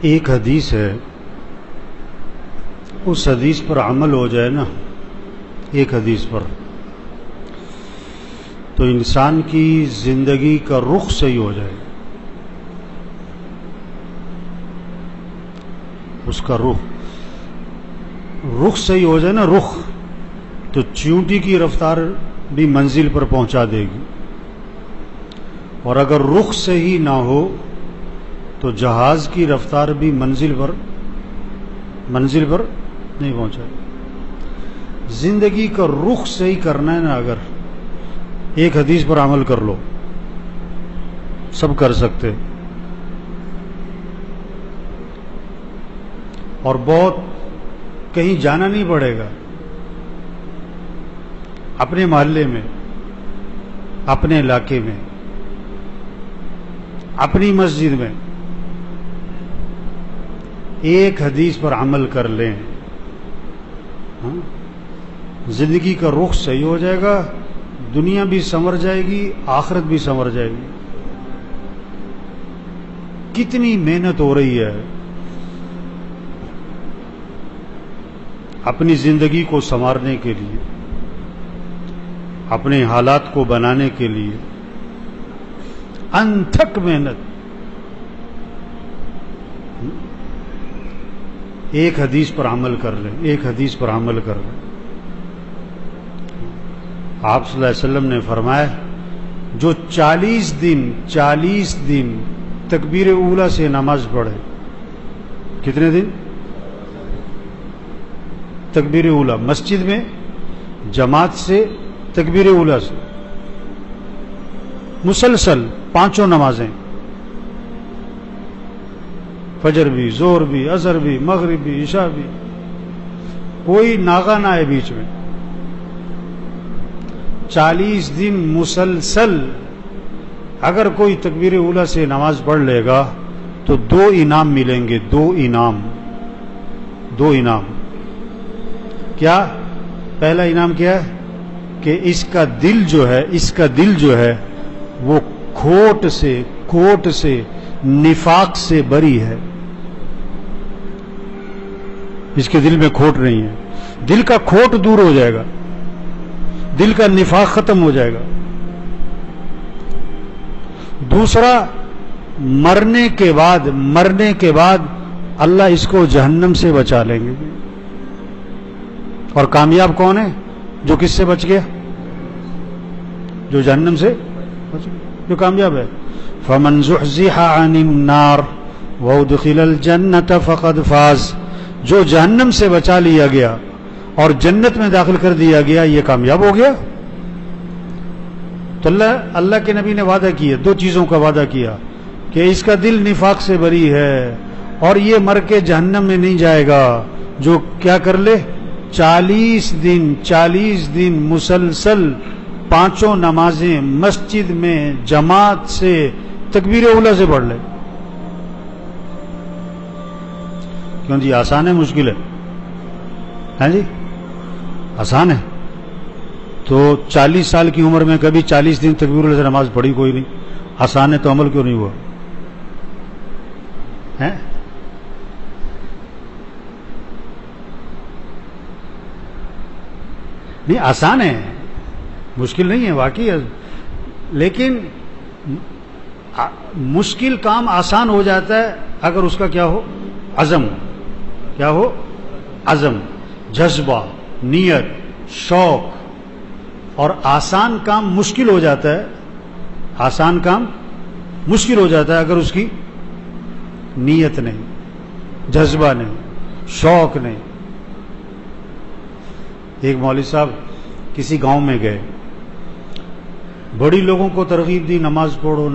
ایک حدیث ہے، اس حدیث پر عمل ہو جائے نا، ایک حدیث پر، تو انسان کی زندگی کا رخ صحیح ہو جائے، اس کا رخ صحیح ہو جائے نا، رخ، تو چیونٹی کی رفتار بھی منزل پر پہنچا دے گی، اور اگر رخ صحیح نہ ہو تو جہاز کی رفتار بھی منزل پر نہیں پہنچائے۔ زندگی کا رخ صحیح کرنا ہے نا، اگر ایک حدیث پر عمل کر لو، سب کر سکتے، اور بہت کہیں جانا نہیں پڑے گا، اپنے محلے میں، اپنے علاقے میں، اپنی مسجد میں ایک حدیث پر عمل کر لیں، زندگی کا رخ صحیح ہو جائے گا، دنیا بھی سنور جائے گی، آخرت بھی سنور جائے گی۔ کتنی محنت ہو رہی ہے اپنی زندگی کو سنوارنے کے لیے، اپنے حالات کو بنانے کے لیے، انتھک محنت۔ ایک حدیث پر عمل کر لیں، ایک حدیث پر عمل کر لیں۔ آپ صلی اللہ علیہ وسلم نے فرمایا، جو 40 دن تکبیر اولیٰ سے نماز پڑھے، کتنے دن؟ تکبیر اولیٰ، مسجد میں جماعت سے، تکبیر اولیٰ سے مسلسل 5 نمازیں، فجر بھی، ظہر بھی، عصر بھی، مغرب بھی، عشاء بھی، کوئی ناغہ نہ ہے بیچ میں، 40 دن مسلسل اگر کوئی تکبیر اولیٰ سے نماز پڑھ لے گا تو 2 انعام ملیں گے، 2 انعام۔ کیا؟ پہلا انعام کیا ہے کہ اس کا دل جو ہے وہ کھوٹ سے نفاق سے بری ہے، اس کے دل میں کھوٹ نہیں ہے، دل کا کھوٹ دور ہو جائے گا، دل کا نفاق ختم ہو جائے گا۔ دوسرا، مرنے کے بعد اللہ اس کو جہنم سے بچا لیں گے۔ اور کامیاب کون ہے؟ جو کس سے بچ گیا؟ جو جہنم سے بچ گیا، جو کامیاب ہے۔ فَمَنْ زُحْزِحَ عَنِ النَّارِ وَأُدْخِلَ الْجَنَّةَ فَقَدْ فَازَ، جو جہنم سے بچا لیا گیا اور جنت میں داخل کر دیا گیا، یہ کامیاب ہو گیا۔ تو اللہ کے نبی نے وعدہ کیا، 2 چیزوں کا وعدہ کیا، کہ اس کا دل نفاق سے بری ہے اور یہ مر کے جہنم میں نہیں جائے گا، جو کیا کر لے، 40 دن مسلسل 5 نمازیں مسجد میں جماعت سے تکبیر اولیٰ سے پڑھ لے۔ کیوں جی؟ آسان ہے مشکل ہے؟ ہاں جی، آسان ہے۔ تو 40 سال کی عمر میں کبھی 40 دن تکبیر اولیٰ سے نماز پڑھی کوئی نہیں، آسان ہے تو عمل کیوں نہیں ہوا؟ ہے؟ نہیں، آسان ہے، مشکل نہیں ہے واقعی، لیکن مشکل کام آسان ہو جاتا ہے اگر اس کا کیا ہو؟ عزم، جذبہ، نیت، شوق۔ اور آسان کام مشکل ہو جاتا ہے اگر اس کی نیت نہیں، جذبہ نہیں، شوق نہیں۔ ایک مولوی صاحب کسی گاؤں میں گئے، بڑی لوگوں کو ترغیب دی، نماز پڑھو،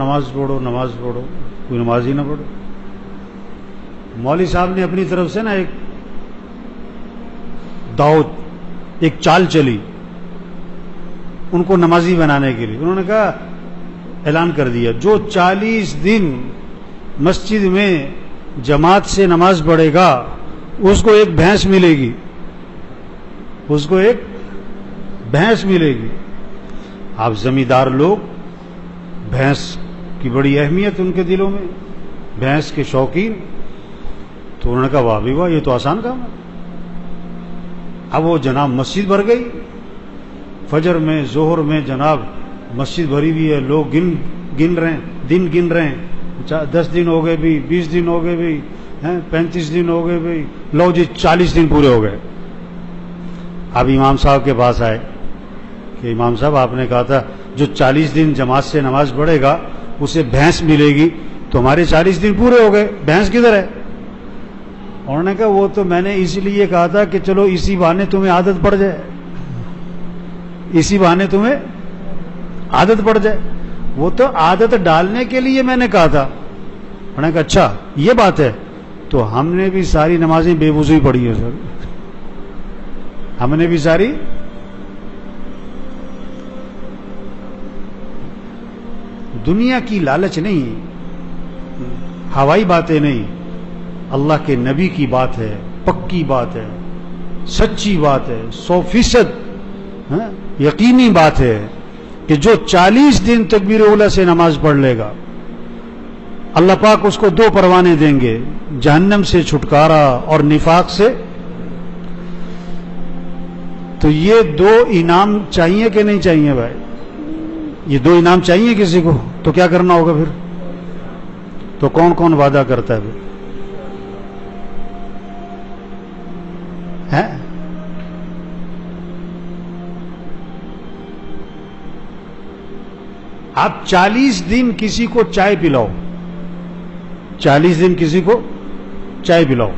کوئی نماز ہی نہ پڑھو۔ مولوی صاحب نے اپنی طرف سے نا ایک دعوت، ایک چال چلی ان کو نمازی بنانے کے لیے۔ انہوں نے کہا، اعلان کر دیا، جو 40 دن مسجد میں جماعت سے نماز پڑھے گا اس کو ایک بھینس ملے گی۔ آپ زمیندار لوگ، بھینس کی بڑی اہمیت ان کے دلوں میں، بھینس کے شوقین، تو انہوں نے کہا واہ بھی واہ، یہ تو آسان کام ہے. اب وہ جناب مسجد بھر گئی، فجر میں ظہر میں جناب مسجد بھری ہوئی ہے، لوگ گن رہے ہیں، دن گن رہے ہیں، 10 دن ہو گئے بھی، 20 دن ہو گئے بھی، 35 دن ہو گئے بھی، لو جی 40 دن پورے ہو گئے. اب امام صاحب کے پاس آئے کہ امام صاحب آپ نے کہا تھا جو 40 دن جماعت سے نماز پڑھے گا اسے بھینس ملے گی، تو ہمارے 40 دن پورے ہو گئے، بھینس کدھر ہے؟ انہوں نے کہا وہ تو میں نے اسی لیے کہا تھا کہ چلو اسی بہانے تمہیں عادت پڑ جائے، اسی بہانے تمہیں عادت پڑ جائے. وہ تو عادت ڈالنے کے لیے میں نے کہا تھا. انہوں نے کہا اچھا یہ بات ہے، تو ہم نے بھی ساری نمازیں بے وضو ہی پڑھی ہے سر، ہم نے بھی ساری. دنیا کی لالچ نہیں، ہوائی باتیں نہیں، اللہ کے نبی کی بات ہے، پکی بات ہے، سچی بات ہے، 100% یقینی بات ہے کہ جو 40 دن تکبیر اولیٰ سے نماز پڑھ لے گا اللہ پاک اس کو 2 پروانے دیں گے، جہنم سے چھٹکارا اور نفاق سے. تو یہ 2 انعام چاہیے کہ نہیں چاہیے بھائی؟ یہ 2 انعام چاہیے کسی کو؟ تو کیا کرنا ہوگا پھر؟ تو کون کون وعدہ کرتا ہے پھر؟ آپ 40 دن کسی کو چائے پلاؤ، 40 دن کسی کو چائے پلاؤ،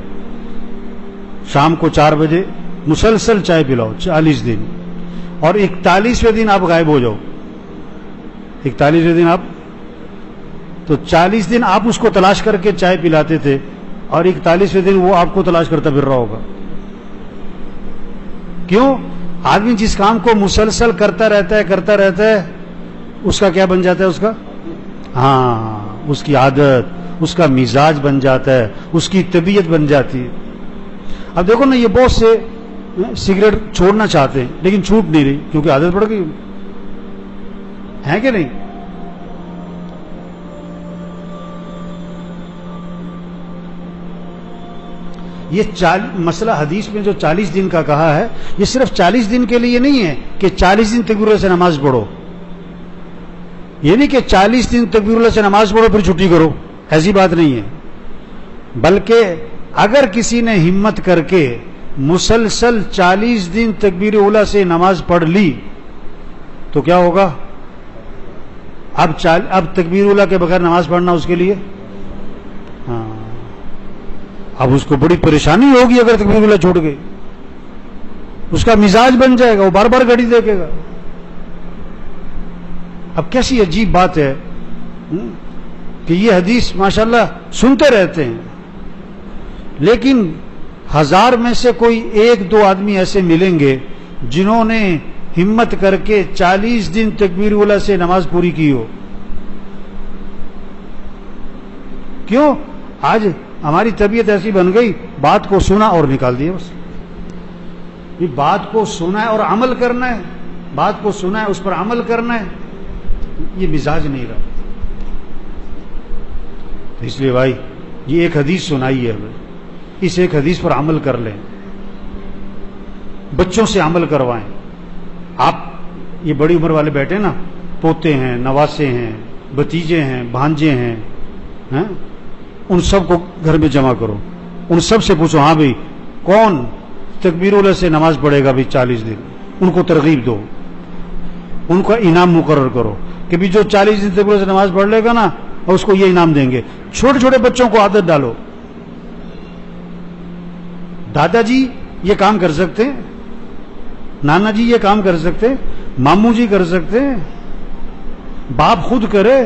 شام کو 4 بجے مسلسل چائے پلاؤ 40 دن، اور 41ویں دن آپ غائب ہو جاؤ. 41ویں دن آپ، تو 40 دن آپ اس کو تلاش کر کے چائے پلاتے تھے، اور 41ویں دن وہ آپ کو تلاش کرتا پھر رہا ہوگا. کیوں؟ آدمی جس کام کو مسلسل کرتا رہتا ہے اس کا کیا بن جاتا ہے؟ اس کا اس کی عادت، اس کا مزاج بن جاتا ہے، اس کی طبیعت بن جاتی ہے. اب دیکھو نا، یہ بہت سے سگریٹ چھوڑنا چاہتے ہیں لیکن چھوٹ نہیں رہی کیونکہ عادت پڑ گئی ہے کہ نہیں؟ یہ مسئلہ حدیث میں جو 40 دن کا کہا ہے، یہ صرف 40 دن کے لیے نہیں ہے کہ 40 دن تکبیر سے نماز پڑھو. یہ نہیں کہ 40 دن تکبیر اللہ سے نماز پڑھو پھر چھٹی کرو، ایسی بات نہیں ہے. بلکہ اگر کسی نے ہمت کر کے مسلسل 40 دن تکبیر اولیٰ سے نماز پڑھ لی تو کیا ہوگا؟ اب تکبیر اولیٰ کے بغیر نماز پڑھنا اس کے لیے اب اس کو بڑی پریشانی ہوگی. اگر تکبیر اولیٰ چھوڑ گئی اس کا مزاج بن جائے گا، وہ بار بار گھڑی دیکھے گا. اب کیسی عجیب بات ہے کہ یہ حدیث ماشاءاللہ سنتے رہتے ہیں، لیکن 1000 میں سے کوئی 1-2 آدمی ایسے ملیں گے جنہوں نے ہمت کر کے 40 دن تکبیر اولیٰ سے نماز پوری کی ہو. کیوں؟ آج ہماری طبیعت ایسی بن گئی، بات کو سنا اور نکال دیا. بس یہ بات کو سنا ہے اور عمل کرنا ہے، بات کو سنا ہے اس پر عمل کرنا ہے، یہ مزاج نہیں رہا. تو اس لیے بھائی یہ ایک حدیث سنائی ہے، اس ایک حدیث پر عمل کر لیں، بچوں سے عمل کروائیں. آپ یہ بڑی عمر والے بیٹھے نا، پوتے ہیں، نواسے ہیں، بھتیجے ہیں، بھانجے ہیں، ان سب کو گھر میں جمع کرو، ان سب سے پوچھو ہاں بھائی کون تکبیر اولیٰ سے نماز پڑھے گا بھی 40 دن. ان کو ترغیب دو، ان کا انعام مقرر کرو کہ بھی جو 40 دن تکبیر اولیٰ سے نماز پڑھ لے گا نا اور اس کو یہ انعام دیں گے. چھوٹے چھوٹے بچوں کو عادت ڈالو. دادا جی یہ کام کر سکتے ہیں، نانا جی یہ کام کر سکتے، ماموں جی کر سکتے، باپ خود کرے.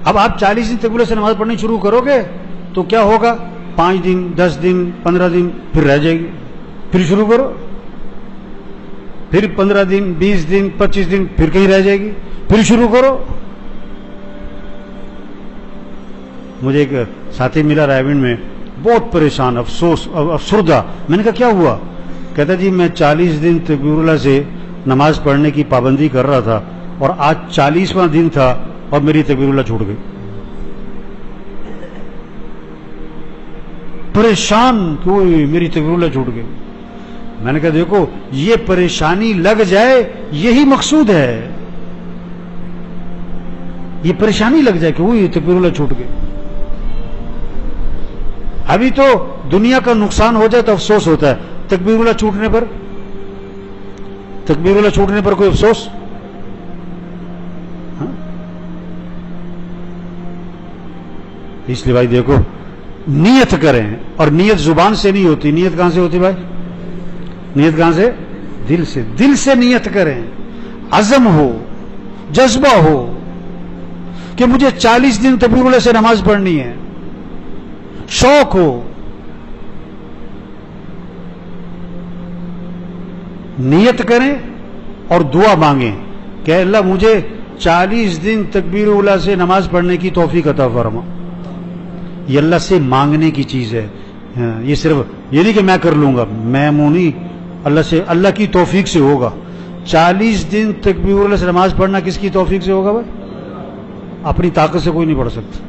اب آپ 40 دن تکبیر سے نماز پڑھنی شروع کرو گے تو کیا ہوگا؟ 5 دن 10 دن 15 دن پھر رہ جائے گی، پھر شروع کرو، پھر 15 دن 20 دن 25 دن پھر کہیں رہ جائے گی، پھر شروع کرو. مجھے ایک ساتھی ملا رائے-گنج میں، بہت پریشان، افسوس افسردہ. میں نے کہا کیا ہوا؟ کہتا جی میں 40 دن تکبیر اللہ سے نماز پڑھنے کی پابندی کر رہا تھا اور آج 40واں دن تھا اور میری تکبیر اللہ چھوٹ گئی. پریشان کیوں میری تکبیر اللہ چھوٹ گئی. میں نے کہا دیکھو یہ پریشانی لگ جائے یہی مقصود ہے. یہ پریشانی لگ جائے کہ وہ تکبیر اللہ چھوٹ گئی. ابھی تو دنیا کا نقصان ہو جائے تو افسوس ہوتا ہے, تکبیر اللہ چھوٹنے پر, تکبیر اللہ چھوٹنے پر کوئی افسوس؟ اس لیے بھائی دیکھو نیت کریں, اور نیت زبان سے نہیں ہوتی. نیت کہاں سے ہوتی بھائی؟ نیت کہاں سے؟ دل سے. دل سے نیت کریں, عزم ہو, جذبہ ہو کہ مجھے 40 دن تکبیر اللہ سے نماز پڑھنی ہے, شوق ہو. نیت کریں اور دعا مانگیں کہ اللہ مجھے 40 دن تکبیر اللہ سے نماز پڑھنے کی توفیق عطا فرما. یہ اللہ سے مانگنے کی چیز ہے. یہ صرف یہ نہیں کہ میں کر لوں گا, میں نہیں, اللہ سے, اللہ کی توفیق سے ہوگا. 40 دن تکبیر اللہ سے نماز پڑھنا کس کی توفیق سے ہوگا بھائی؟ اپنی طاقت سے کوئی نہیں پڑھ سکتا.